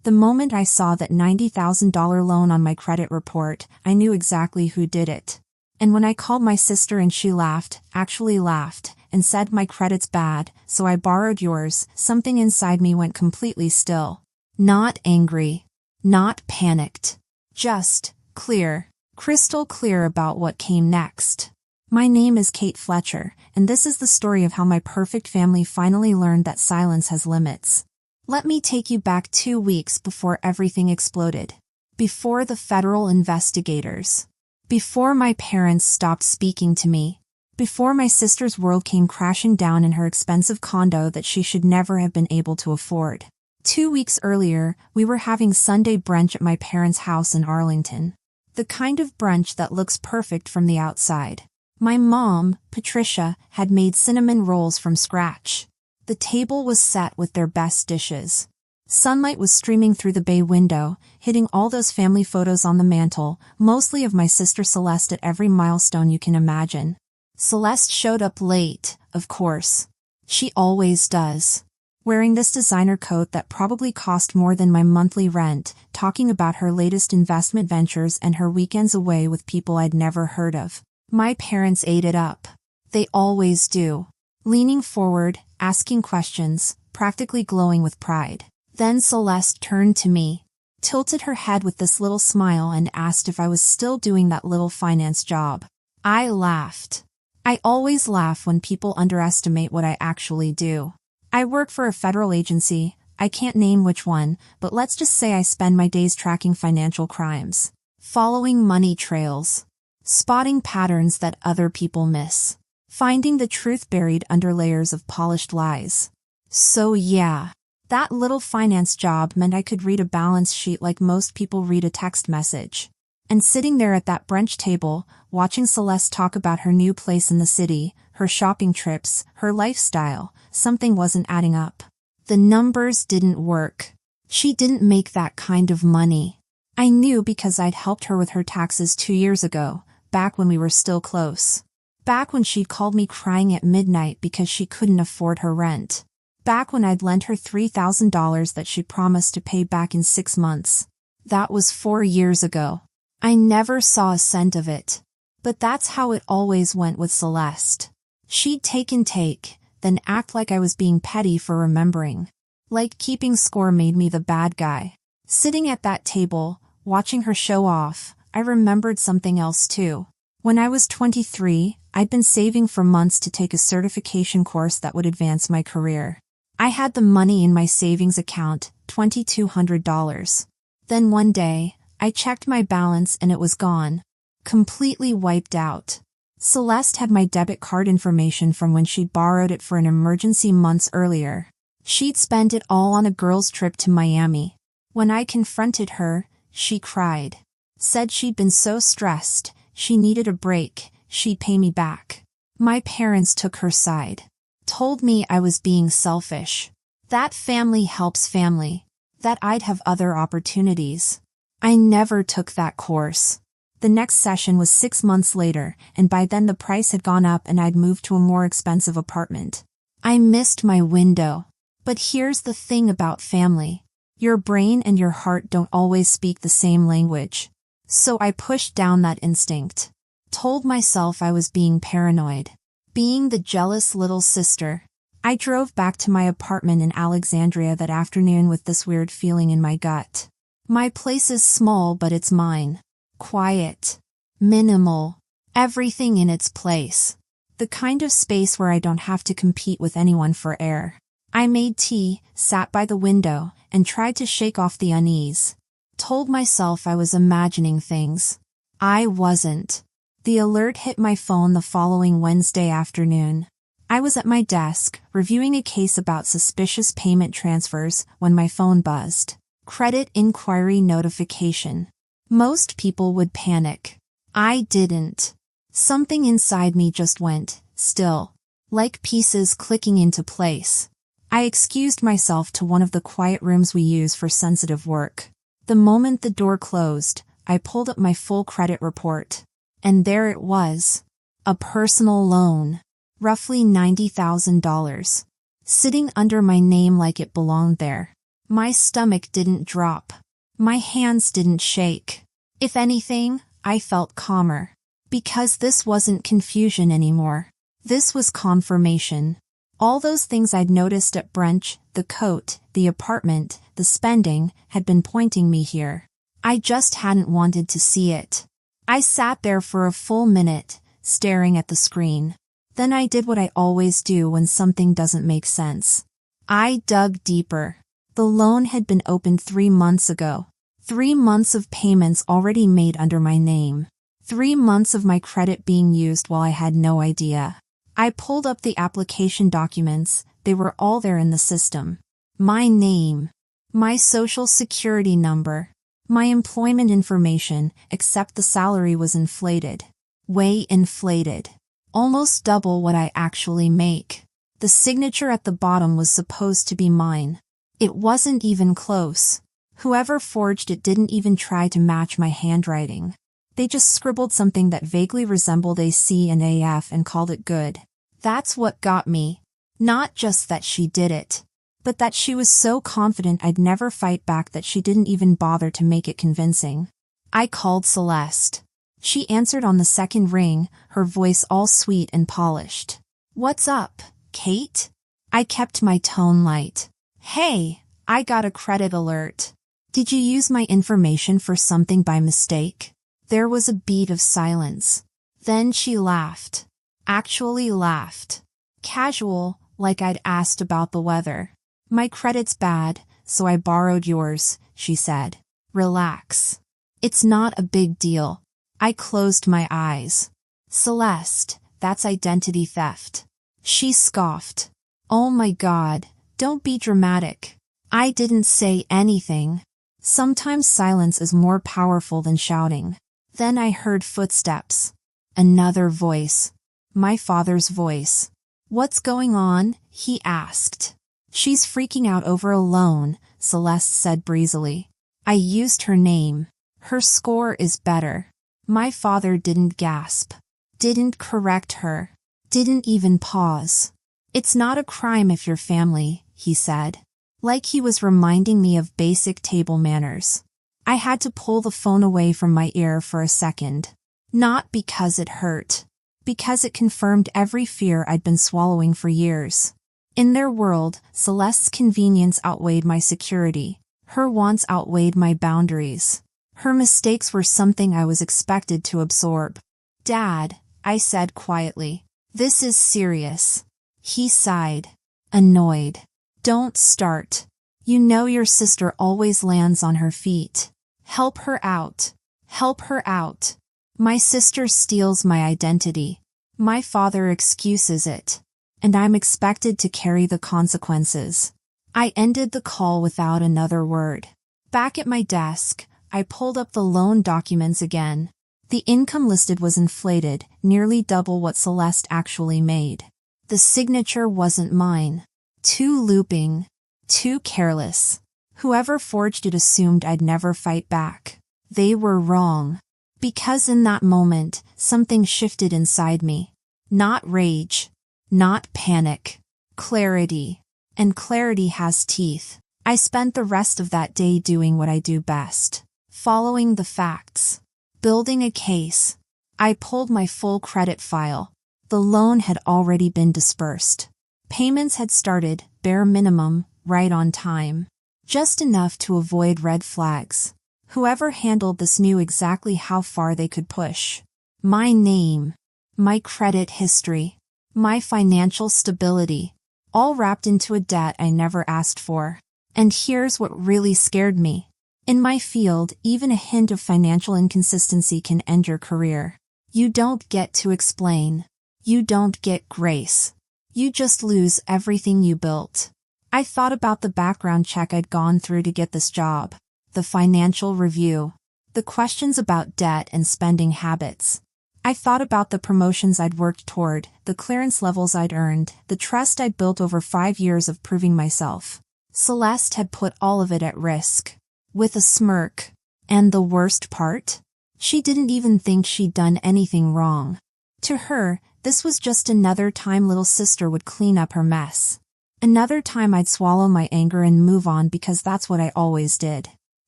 The moment I saw that $90,000 loan on my credit report, I knew exactly who did it. And when I called my sister and she laughed, actually laughed, and said my credit's bad, so I borrowed yours, something inside me went completely still. Not angry. Not panicked. Just clear. Crystal clear about what came next. My name is Cate Fletcher, and this is the story of how my perfect family finally learned that silence has limits. Let me take you back 2 weeks before everything exploded. Before the federal investigators. Before my parents stopped speaking to me. Before my sister's world came crashing down in her expensive condo that she should never have been able to afford. 2 weeks earlier, we were having Sunday brunch at my parents' house in Arlington. The kind of brunch that looks perfect from the outside. My mom, Patricia, had made cinnamon rolls from scratch. The table was set with their best dishes. Sunlight was streaming through the bay window, hitting all those family photos on the mantel, mostly of my sister Celeste at every milestone you can imagine. Celeste showed up late, of course. She always does. Wearing this designer coat that probably cost more than my monthly rent, talking about her latest investment ventures and her weekends away with people I'd never heard of. My parents ate it up. They always do. Leaning forward, asking questions, practically glowing with pride. Then Celeste turned to me, tilted her head with this little smile and asked if I was still doing that little finance job. I laughed. I always laugh when people underestimate what I actually do. I work for a federal agency, I can't name which one, but let's just say I spend my days tracking financial crimes. Following money trails. Spotting patterns that other people miss. Finding the truth buried under layers of polished lies. So yeah, that little finance job meant I could read a balance sheet like most people read a text message. And sitting there at that brunch table, watching Celeste talk about her new place in the city, her shopping trips, her lifestyle, something wasn't adding up. The numbers didn't work. She didn't make that kind of money. I knew because I'd helped her with her taxes 2 years ago, back when we were still close. Back when she'd called me crying at midnight because she couldn't afford her rent. Back when I'd lent her $3,000 that she promised to pay back in 6 months. That was 4 years ago. I never saw a cent of it. But that's how it always went with Celeste. She'd take, then act like I was being petty for remembering. Like keeping score made me the bad guy. Sitting at that table, watching her show off, I remembered something else too. When I was 23, I'd been saving for months to take a certification course that would advance my career. I had the money in my savings account, $2,200. Then one day, I checked my balance and it was gone. Completely wiped out. Celeste had my debit card information from when she'd borrowed it for an emergency months earlier. She'd spent it all on a girls' trip to Miami. When I confronted her, she cried. Said she'd been so stressed, she needed a break, she'd pay me back. My parents took her side. Told me I was being selfish. That family helps family. That I'd have other opportunities. I never took that course. The next session was 6 months later, and by then the price had gone up and I'd moved to a more expensive apartment. I missed my window. But here's the thing about family. Your brain and your heart don't always speak the same language. So I pushed down that instinct. Told myself I was being paranoid. Being the jealous little sister. I drove back to my apartment in Alexandria that afternoon with this weird feeling in my gut. My place is small, but it's mine. Quiet. Minimal. Everything in its place. The kind of space where I don't have to compete with anyone for air. I made tea, sat by the window, and tried to shake off the unease. Told myself I was imagining things. I wasn't. The alert hit my phone the following Wednesday afternoon. I was at my desk, reviewing a case about suspicious payment transfers, when my phone buzzed. Credit inquiry notification. Most people would panic. I didn't. Something inside me just went still, like pieces clicking into place. I excused myself to one of the quiet rooms we use for sensitive work. The moment the door closed, I pulled up my full credit report. And there it was. A personal loan. Roughly $90,000. Sitting under my name like it belonged there. My stomach didn't drop. My hands didn't shake. If anything, I felt calmer. Because this wasn't confusion anymore. This was confirmation. All those things I'd noticed at brunch, the coat, the apartment, the spending, had been pointing me here. I just hadn't wanted to see it. I sat there for a full minute, staring at the screen. Then I did what I always do when something doesn't make sense. I dug deeper. The loan had been opened 3 months ago. 3 months of payments already made under my name. 3 months of my credit being used while I had no idea. I pulled up the application documents. They were all there in the system. My name. My social security number. My employment information, except the salary was inflated. Way inflated. Almost double what I actually make. The signature at the bottom was supposed to be mine. It wasn't even close. Whoever forged it didn't even try to match my handwriting. They just scribbled something that vaguely resembled a C and AF and called it good. That's what got me. Not just that she did it, but that she was so confident I'd never fight back that she didn't even bother to make it convincing. I called Celeste. She answered on the second ring, her voice all sweet and polished. "What's up, Cate?" I kept my tone light. "Hey, I got a credit alert. Did you use my information for something by mistake?" There was a beat of silence. Then she laughed. Actually laughed. Casual, like I'd asked about the weather. "My credit's bad, so I borrowed yours," she said. "Relax. It's not a big deal." I closed my eyes. "Celeste, that's identity theft." She scoffed. "Oh my God, don't be dramatic." I didn't say anything. Sometimes silence is more powerful than shouting. Then I heard footsteps. Another voice. My father's voice. "What's going on?" he asked. "She's freaking out over a loan," Celeste said breezily. "I used her name. Her score is better." My father didn't gasp. Didn't correct her. Didn't even pause. "It's not a crime if you're family," he said. Like he was reminding me of basic table manners. I had to pull the phone away from my ear for a second. Not because it hurt. Because it confirmed every fear I'd been swallowing for years. In their world, Celeste's convenience outweighed my security. Her wants outweighed my boundaries. Her mistakes were something I was expected to absorb. "Dad," I said quietly, "this is serious." He sighed. Annoyed. "Don't start. You know your sister always lands on her feet. Help her out. Help her out." My sister steals my identity. My father excuses it. And I'm expected to carry the consequences. I ended the call without another word. Back at my desk, I pulled up the loan documents again. The income listed was inflated, nearly double what Celeste actually made. The signature wasn't mine. Too looping. Too careless. Whoever forged it assumed I'd never fight back. They were wrong. Because in that moment, something shifted inside me. Not rage. Not panic. Clarity. And clarity has teeth. I spent the rest of that day doing what I do best. Following the facts. Building a case. I pulled my full credit file. The loan had already been dispersed. Payments had started, bare minimum, right on time. Just enough to avoid red flags. Whoever handled this knew exactly how far they could push. My name. My credit history. My financial stability. All wrapped into a debt I never asked for. And here's what really scared me. In my field, even a hint of financial inconsistency can end your career. You don't get to explain. You don't get grace. You just lose everything you built. I thought about the background check I'd gone through to get this job. The financial review. The questions about debt and spending habits. I thought about the promotions I'd worked toward, the clearance levels I'd earned, the trust I'd built over 5 years of proving myself. Celeste had put all of it at risk. With a smirk. And the worst part? She didn't even think she'd done anything wrong. To her, this was just another time little sister would clean up her mess. Another time I'd swallow my anger and move on because that's what I always did.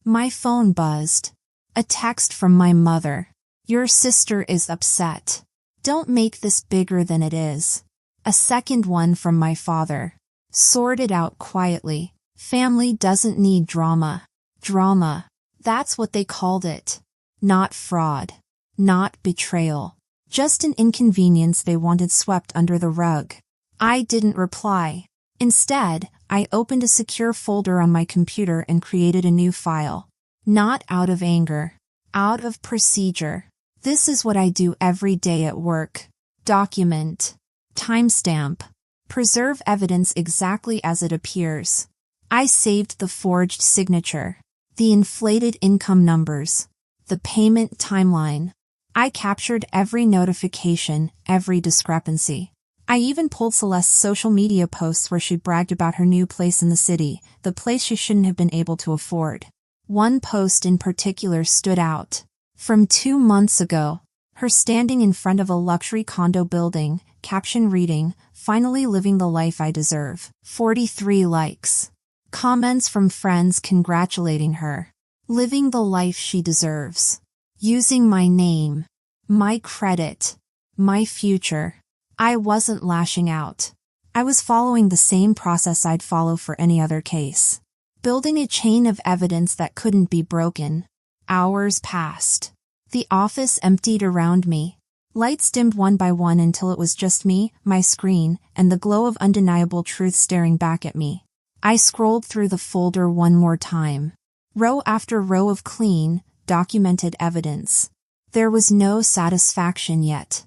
My phone buzzed. A text from my mother. Your sister is upset. Don't make this bigger than it is. A second one from my father. Sort it out quietly. Family doesn't need drama. Drama. That's what they called it. Not fraud. Not betrayal. Just an inconvenience they wanted swept under the rug. I didn't reply. Instead, I opened a secure folder on my computer and created a new file. Not out of anger. Out of procedure. This is what I do every day at work. Document. Timestamp. Preserve evidence exactly as it appears. I saved the forged signature. The inflated income numbers. The payment timeline. I captured every notification, every discrepancy. I even pulled Celeste's social media posts where she bragged about her new place in the city, the place she shouldn't have been able to afford. One post in particular stood out. From 2 months ago. Her standing in front of a luxury condo building, caption reading, "Finally living the life I deserve." 43 likes. Comments from friends congratulating her. Living the life she deserves. Using my name. My credit. My future. I wasn't lashing out. I was following the same process I'd follow for any other case. Building a chain of evidence that couldn't be broken. Hours passed. The office emptied around me. Lights dimmed one by one until it was just me, my screen, and the glow of undeniable truth staring back at me. I scrolled through the folder one more time. Row after row of clean, documented evidence. There was no satisfaction yet.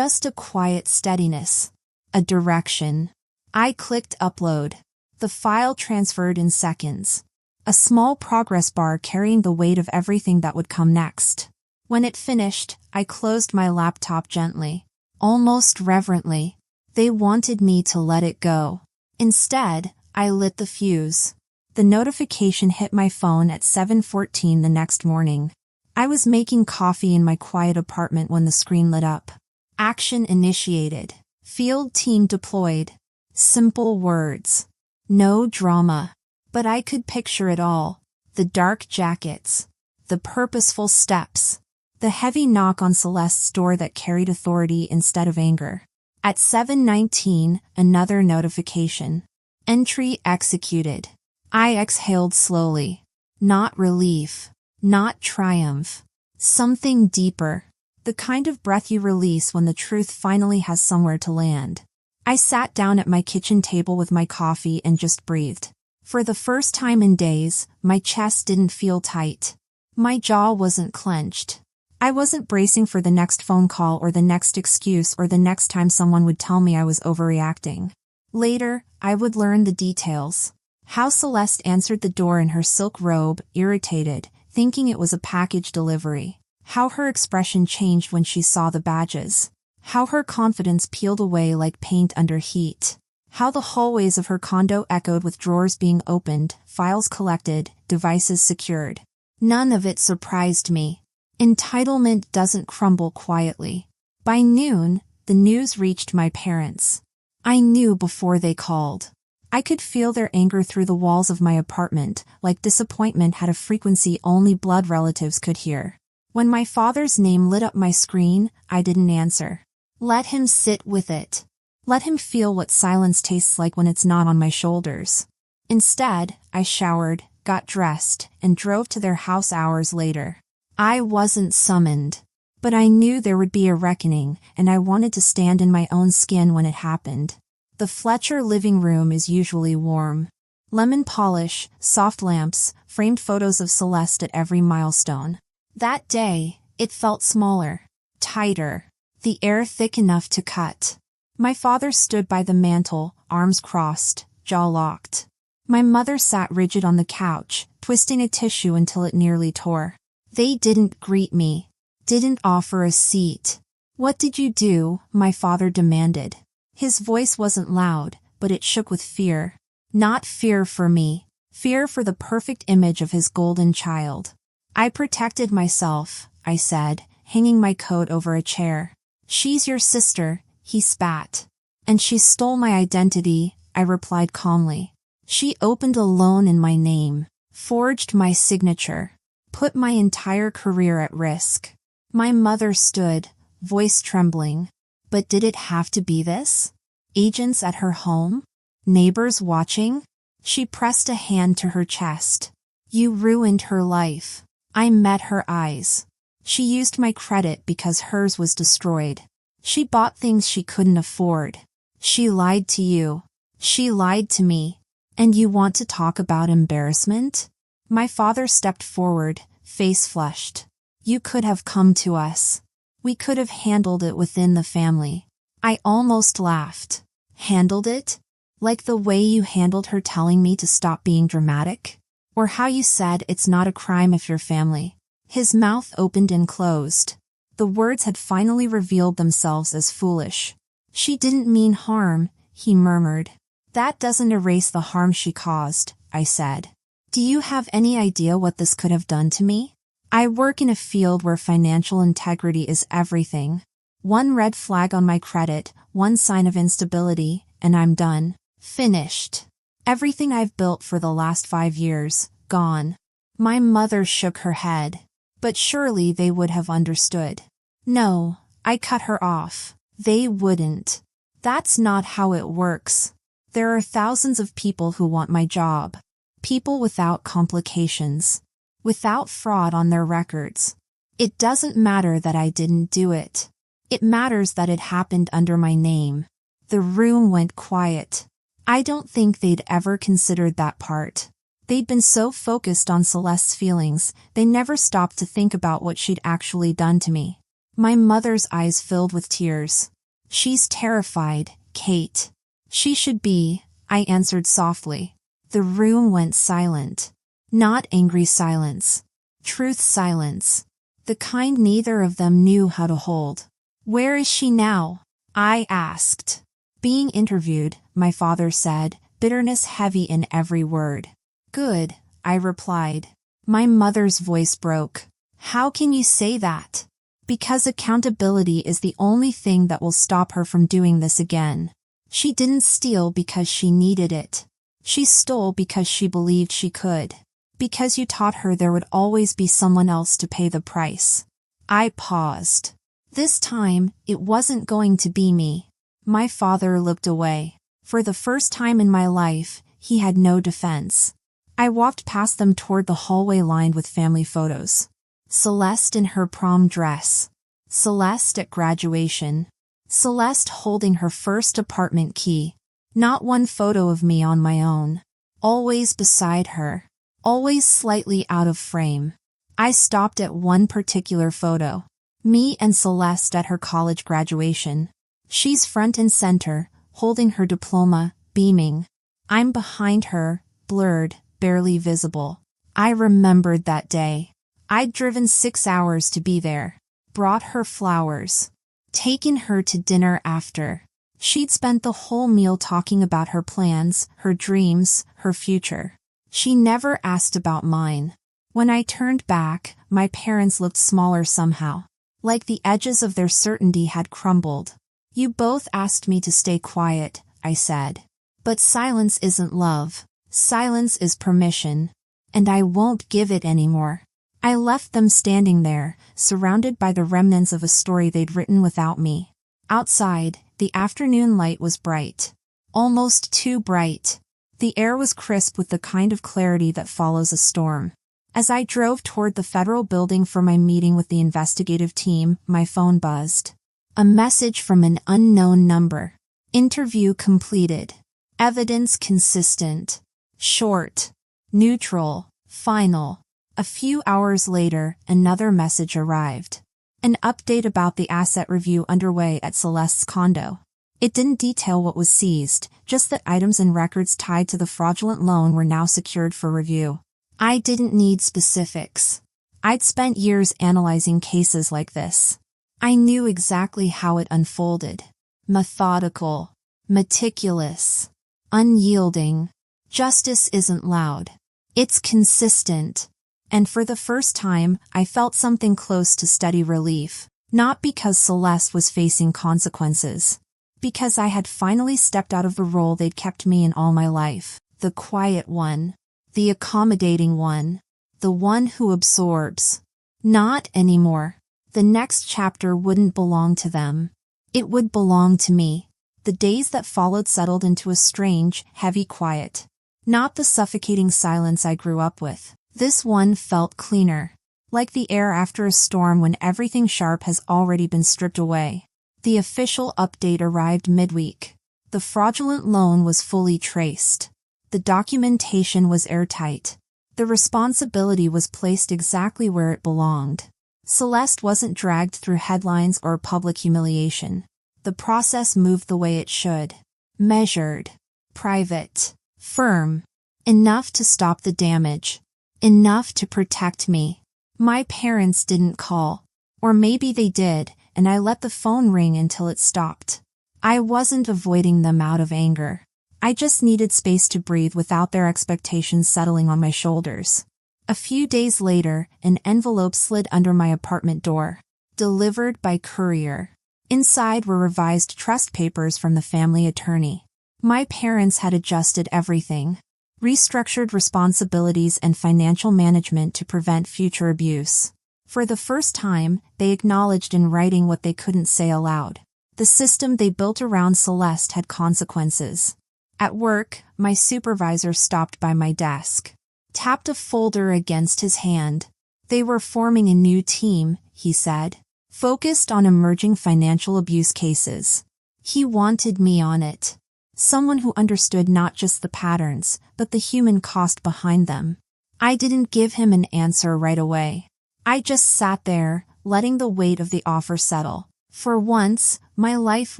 Just a quiet steadiness. A direction. I clicked upload. The file transferred in seconds. A small progress bar carrying the weight of everything that would come next. When it finished, I closed my laptop gently. Almost reverently. They wanted me to let it go. Instead, I lit the fuse. The notification hit my phone at 7:14 the next morning. I was making coffee in my quiet apartment when the screen lit up. Action initiated. Field team deployed. Simple words. No drama. But I could picture it all. The dark jackets. The purposeful steps. The heavy knock on Celeste's door that carried authority instead of anger. At 7:19, another notification. Entry executed. I exhaled slowly. Not relief. Not triumph. Something deeper. The kind of breath you release when the truth finally has somewhere to land. I sat down at my kitchen table with my coffee and just breathed. For the first time in days, my chest didn't feel tight. My jaw wasn't clenched. I wasn't bracing for the next phone call or the next excuse or the next time someone would tell me I was overreacting. Later, I would learn the details. How Celeste answered the door in her silk robe, irritated, thinking it was a package delivery. How her expression changed when she saw the badges. How her confidence peeled away like paint under heat. How the hallways of her condo echoed with drawers being opened, files collected, devices secured. None of it surprised me. Entitlement doesn't crumble quietly. By noon, the news reached my parents. I knew before they called. I could feel their anger through the walls of my apartment, like disappointment had a frequency only blood relatives could hear. When my father's name lit up my screen, I didn't answer. Let him sit with it. Let him feel what silence tastes like when it's not on my shoulders. Instead, I showered, got dressed, and drove to their house hours later. I wasn't summoned. But I knew there would be a reckoning, and I wanted to stand in my own skin when it happened. The Fletcher living room is usually warm. Lemon polish, soft lamps, framed photos of Celeste at every milestone. That day, it felt smaller, tighter, the air thick enough to cut. My father stood by the mantel, arms crossed, jaw locked. My mother sat rigid on the couch, twisting a tissue until it nearly tore. They didn't greet me. Didn't offer a seat. What did you do? My father demanded. His voice wasn't loud, but it shook with fear. Not fear for me. Fear for the perfect image of his golden child. I protected myself, I said, hanging my coat over a chair. She's your sister, he spat. And she stole my identity, I replied calmly. She opened a loan in my name, forged my signature, put my entire career at risk. My mother stood, voice trembling. But did it have to be this? Agents at her home? Neighbors watching? She pressed a hand to her chest. You ruined her life. I met her eyes. She used my credit because hers was destroyed. She bought things she couldn't afford. She lied to you. She lied to me. And you want to talk about embarrassment? My father stepped forward, face flushed. You could have come to us. We could have handled it within the family. I almost laughed. Handled it? Like the way you handled her telling me to stop being dramatic? Or how you said it's not a crime if you're family? His mouth opened and closed. The words had finally revealed themselves as foolish. She didn't mean harm, he murmured. That doesn't erase the harm she caused, I said. Do you have any idea what this could have done to me? I work in a field where financial integrity is everything. One red flag on my credit, one sign of instability, and I'm done. Finished. Everything I've built for the last 5 years, gone. My mother shook her head. But surely they would have understood. No, I cut her off. They wouldn't. That's not how it works. There are thousands of people who want my job. People without complications. Without fraud on their records. It doesn't matter that I didn't do it. It matters that it happened under my name. The room went quiet. I don't think they'd ever considered that part. They'd been so focused on Celeste's feelings, they never stopped to think about what she'd actually done to me. My mother's eyes filled with tears. She's terrified, Cate. She should be, I answered softly. The room went silent. Not angry silence. Truth silence. The kind neither of them knew how to hold. Where is she now? I asked. Being interviewed, my father said, bitterness heavy in every word. Good, I replied. My mother's voice broke. How can you say that? Because accountability is the only thing that will stop her from doing this again. She didn't steal because she needed it. She stole because she believed she could. Because you taught her there would always be someone else to pay the price. I paused. This time, it wasn't going to be me. My father looked away. For the first time in my life, he had no defense. I walked past them toward the hallway lined with family photos. Celeste in her prom dress. Celeste at graduation. Celeste holding her first apartment key. Not one photo of me on my own. Always beside her. Always slightly out of frame. I stopped at one particular photo. Me and Celeste at her college graduation. She's front and center, holding her diploma, beaming. I'm behind her, blurred, barely visible. I remembered that day. I'd driven 6 hours to be there. Brought her flowers. Taken her to dinner after. She'd spent the whole meal talking about her plans, her dreams, her future. She never asked about mine. When I turned back, my parents looked smaller somehow. Like the edges of their certainty had crumbled. You both asked me to stay quiet, I said. But silence isn't love. Silence is permission. And I won't give it anymore. I left them standing there, surrounded by the remnants of a story they'd written without me. Outside, the afternoon light was bright. Almost too bright. The air was crisp with the kind of clarity that follows a storm. As I drove toward the federal building for my meeting with the investigative team, my phone buzzed. A message from an unknown number. Interview completed. Evidence consistent. Short. Neutral. Final. A few hours later, another message arrived. An update about the asset review underway at Celeste's condo. It didn't detail what was seized, just that items and records tied to the fraudulent loan were now secured for review. I didn't need specifics. I'd spent years analyzing cases like this. I knew exactly how it unfolded. Methodical. Meticulous. Unyielding. Justice isn't loud. It's consistent. And for the first time, I felt something close to steady relief. Not because Celeste was facing consequences, Because I had finally stepped out of the role they'd kept me in all my life. The quiet one. The accommodating one. The one who absorbs. Not anymore. The next chapter wouldn't belong to them. It would belong to me. The days that followed settled into a strange, heavy quiet. Not the suffocating silence I grew up with. This one felt cleaner. Like the air after a storm when everything sharp has already been stripped away. The official update arrived midweek. The fraudulent loan was fully traced. The documentation was airtight. The responsibility was placed exactly where it belonged. Celeste wasn't dragged through headlines or public humiliation. The process moved the way it should. Measured. Private. Firm. Enough to stop the damage. Enough to protect me. My parents didn't call. Or maybe they did, and I let the phone ring until it stopped. I wasn't avoiding them out of anger. I just needed space to breathe without their expectations settling on my shoulders. A few days later, an envelope slid under my apartment door. Delivered by courier. Inside were revised trust papers from the family attorney. My parents had adjusted everything. Restructured responsibilities and financial management to prevent future abuse. For the first time, they acknowledged in writing what they couldn't say aloud. The system they built around Celeste had consequences. At work, my supervisor stopped by my desk. Tapped a folder against his hand. They were forming a new team, he said. Focused on emerging financial abuse cases. He wanted me on it. Someone who understood not just the patterns, but the human cost behind them. I didn't give him an answer right away. I just sat there, letting the weight of the offer settle. For once, my life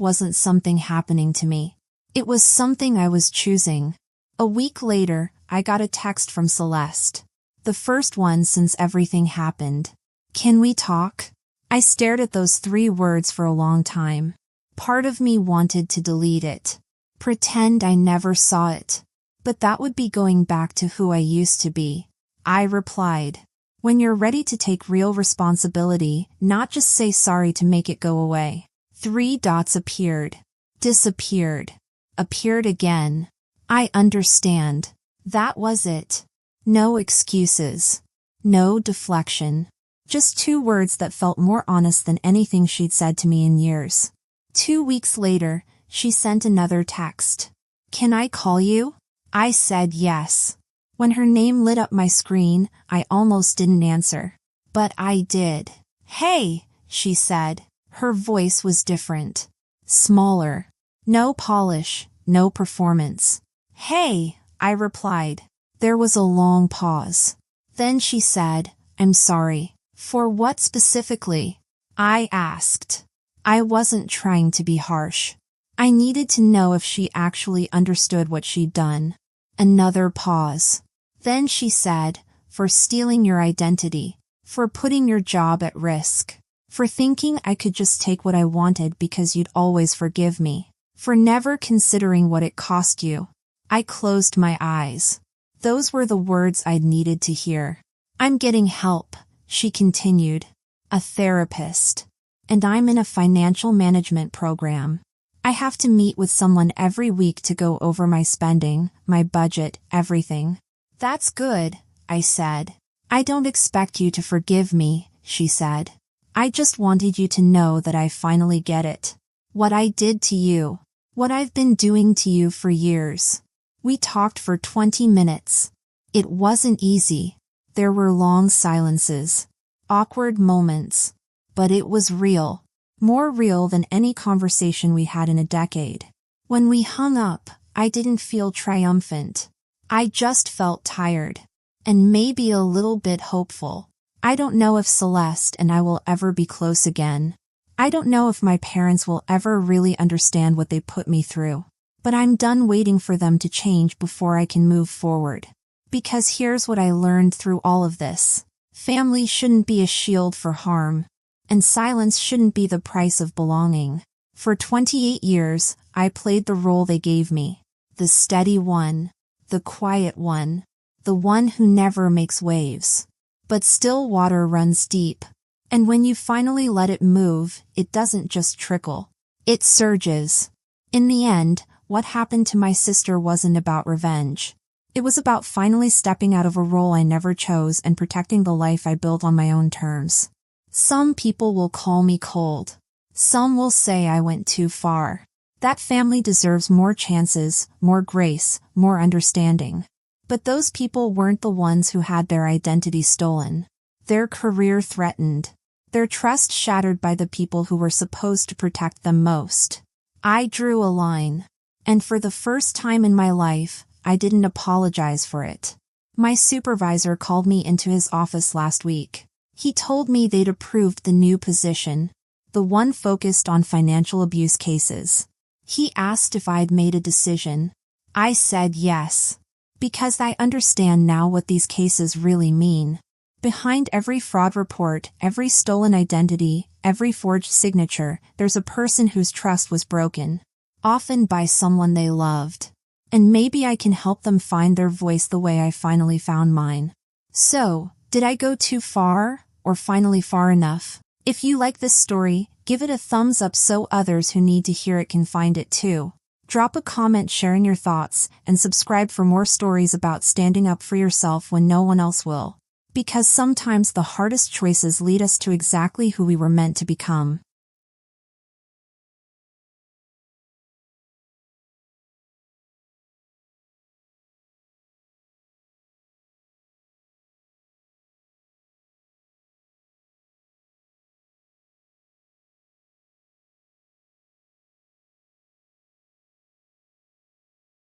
wasn't something happening to me. It was something I was choosing. A week later, I got a text from Celeste. The first one since everything happened. Can we talk? I stared at those 3 words for a long time. Part of me wanted to delete it. Pretend I never saw it. But that would be going back to who I used to be. I replied. When you're ready to take real responsibility, not just say sorry to make it go away. 3 dots appeared. Disappeared. Appeared again. I understand. That was it. No excuses. No deflection. Just 2 words that felt more honest than anything she'd said to me in years. 2 weeks later, she sent another text. Can I call you? I said yes. When her name lit up my screen, I almost didn't answer. But I did. Hey, she said. Her voice was different. Smaller. No polish, no performance. Hey, I replied. There was a long pause. Then she said, I'm sorry. For what specifically? I asked. I wasn't trying to be harsh. I needed to know if she actually understood what she'd done. Another pause. Then she said, for stealing your identity, for putting your job at risk, for thinking I could just take what I wanted because you'd always forgive me, for never considering what it cost you. I closed my eyes. Those were the words I'd needed to hear. I'm getting help, she continued. A therapist. And I'm in a financial management program. I have to meet with someone every week to go over my spending, my budget, everything. That's good, I said. I don't expect you to forgive me, she said. I just wanted you to know that I finally get it. What I did to you. What I've been doing to you for years. We talked for 20 minutes. It wasn't easy. There were long silences. Awkward moments. But it was real. More real than any conversation we had in a decade. When we hung up, I didn't feel triumphant. I just felt tired. And maybe a little bit hopeful. I don't know if Celeste and I will ever be close again. I don't know if my parents will ever really understand what they put me through. But I'm done waiting for them to change before I can move forward. Because here's what I learned through all of this. Family shouldn't be a shield for harm. And silence shouldn't be the price of belonging. For 28 years, I played the role they gave me. The steady one. The quiet one. The one who never makes waves. But still water runs deep. And when you finally let it move, it doesn't just trickle. It surges. In the end, what happened to my sister wasn't about revenge. It was about finally stepping out of a role I never chose and protecting the life I built on my own terms. Some people will call me cold. Some will say I went too far. That family deserves more chances, more grace, more understanding. But those people weren't the ones who had their identity stolen. Their career threatened. Their trust shattered by the people who were supposed to protect them most. I drew a line. And for the first time in my life, I didn't apologize for it. My supervisor called me into his office last week. He told me they'd approved the new position, the one focused on financial abuse cases. He asked if I'd made a decision. I said yes. Because I understand now what these cases really mean. Behind every fraud report, every stolen identity, every forged signature, there's a person whose trust was broken. Often by someone they loved. And maybe I can help them find their voice the way I finally found mine. So, did I go too far, or finally far enough? If you like this story, give it a thumbs up so others who need to hear it can find it too. Drop a comment sharing your thoughts, and subscribe for more stories about standing up for yourself when no one else will. Because sometimes the hardest choices lead us to exactly who we were meant to become.